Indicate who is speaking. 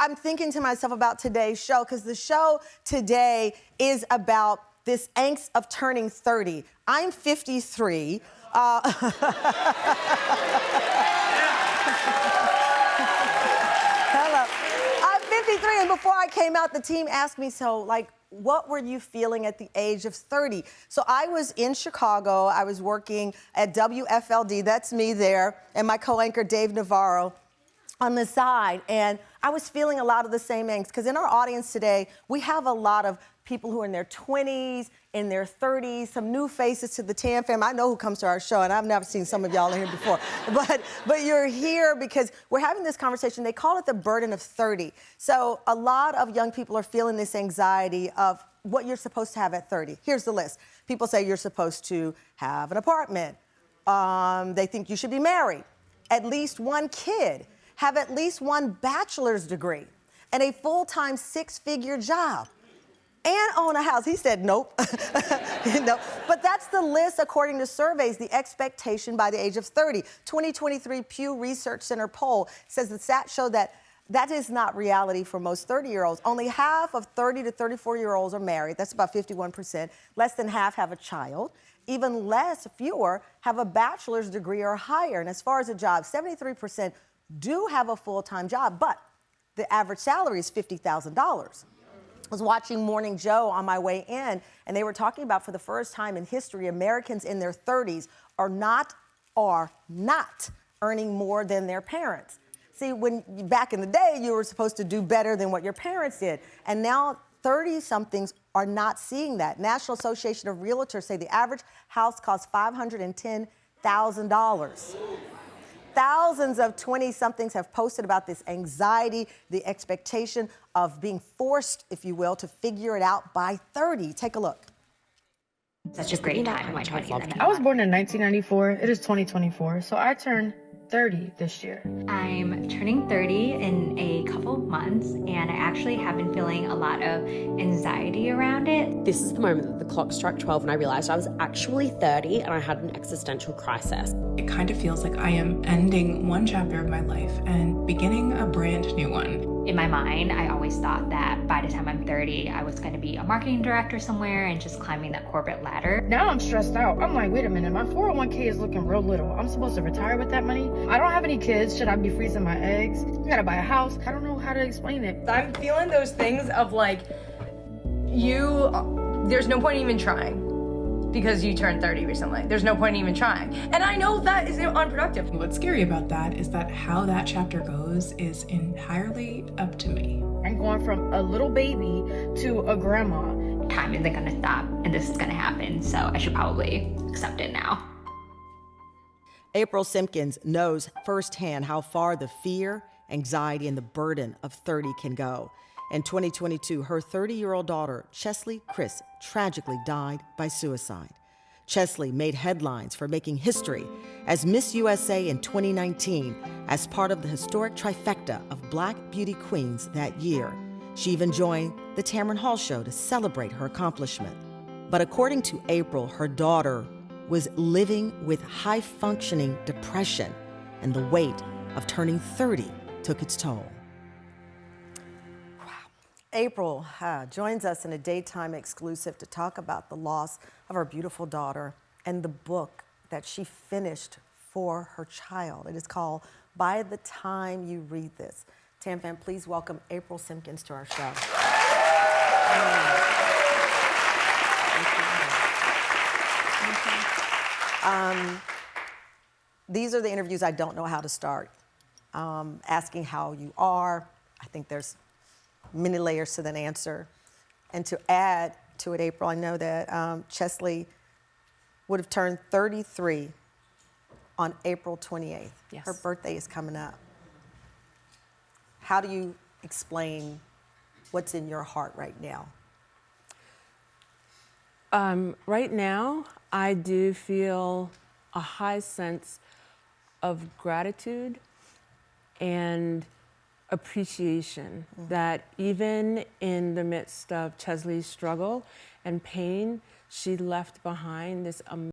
Speaker 1: I'm thinking to myself about today's show, because the show today is about this angst of turning 30. I'm 53. Hello. I'm 53, and before I came out, the team asked me, so, like, what were you feeling at the age of 30? So I was in Chicago. I was working at WFLD, that's me there, and my co-anchor Dave Navarro on the side. And I was feeling a lot of the same angst, because in our audience today, we have a lot of people who are in their 20s, in their 30s, some new faces to the Tam fam. I know who comes to our show, and I've never seen some of y'all in here before. But you're here because we're having this conversation. They call it the burden of 30. So a lot of young people are feeling this anxiety of what you're supposed to have at 30. Here's the list. People say you're supposed to have an apartment. They think you should be married, at least one kid, have at least one bachelor's degree, and a full-time six-figure job, and own a house. He said nope. No. But that's the list according to surveys, the expectation by the age of 30. 2023 Pew Research Center poll says the stats show that that is not reality for most 30-year-olds. Only half of 30 to 34-year-olds are married. That's about 51%. Less than half have a child. Even fewer have a bachelor's degree or higher. And as far as a job, 73% do have a full-time job, but the average salary is $50,000. I was watching Morning Joe on my way in, and they were talking about, for the first time in history, Americans in their 30s are not earning more than their parents. See, back in the day, you were supposed to do better than what your parents did. And now 30-somethings are not seeing that. National Association of Realtors say the average house costs $510,000. Thousands of 20-somethings have posted about this anxiety, the expectation of being forced, if you will, to figure it out by 30. Take a look.
Speaker 2: Such a great time in my 20s.
Speaker 3: I was born in 1994. It is 2024, so I turned 30 this year.
Speaker 2: I'm turning 30 in a couple months, and I actually have been feeling a lot of anxiety around it.
Speaker 4: This is the moment that the clock struck 12 and I realized I was actually 30 and I had an existential crisis.
Speaker 5: It kind of feels like I am ending one chapter of my life and beginning a brand new one.
Speaker 2: In my mind, I always thought that by the time I'm 30, I was going to be a marketing director somewhere and just climbing that corporate ladder.
Speaker 3: Now I'm stressed out. I'm like, wait a minute, my 401k is looking real little. I'm supposed to retire with that money? I don't have any kids. Should I be freezing my eggs? I gotta buy a house. I don't know how to explain it.
Speaker 6: I'm feeling those things of like, there's no point even trying because you turned 30 recently. There's no point even trying. And I know that is unproductive.
Speaker 5: What's scary about that is that how that chapter goes is entirely up to me.
Speaker 3: I'm going from a little baby to a grandma.
Speaker 2: Time isn't going to stop, and this is going to happen, so I should probably accept it now.
Speaker 1: April Simpkins knows firsthand how far the fear, anxiety, and the burden of 30 can go. In 2022, her 30-year-old daughter, Cheslie Kryst, tragically died by suicide. Cheslie made headlines for making history as Miss USA in 2019 as part of the historic trifecta of Black beauty queens that year. She even joined the Tamron Hall show to celebrate her accomplishment. But according to April, her daughter was living with high-functioning depression, and the weight of turning 30 took its toll. April joins us in a daytime exclusive to talk about the loss of her beautiful daughter and the book that she finished for her child. It is called By the Time You Read This. Tam fam, please welcome April Simpkins to our show. These are the interviews I don't know how to start. Asking how you are. I think there's many layers to that answer. And to add to it, April, I know that Cheslie would have turned 33 on April 28th.
Speaker 4: Yes.
Speaker 1: Her birthday is coming up. How do you explain what's in your heart right now?
Speaker 7: Right now, I do feel a high sense of gratitude and appreciation that even in the midst of Cheslie's struggle and pain, she left behind this amazing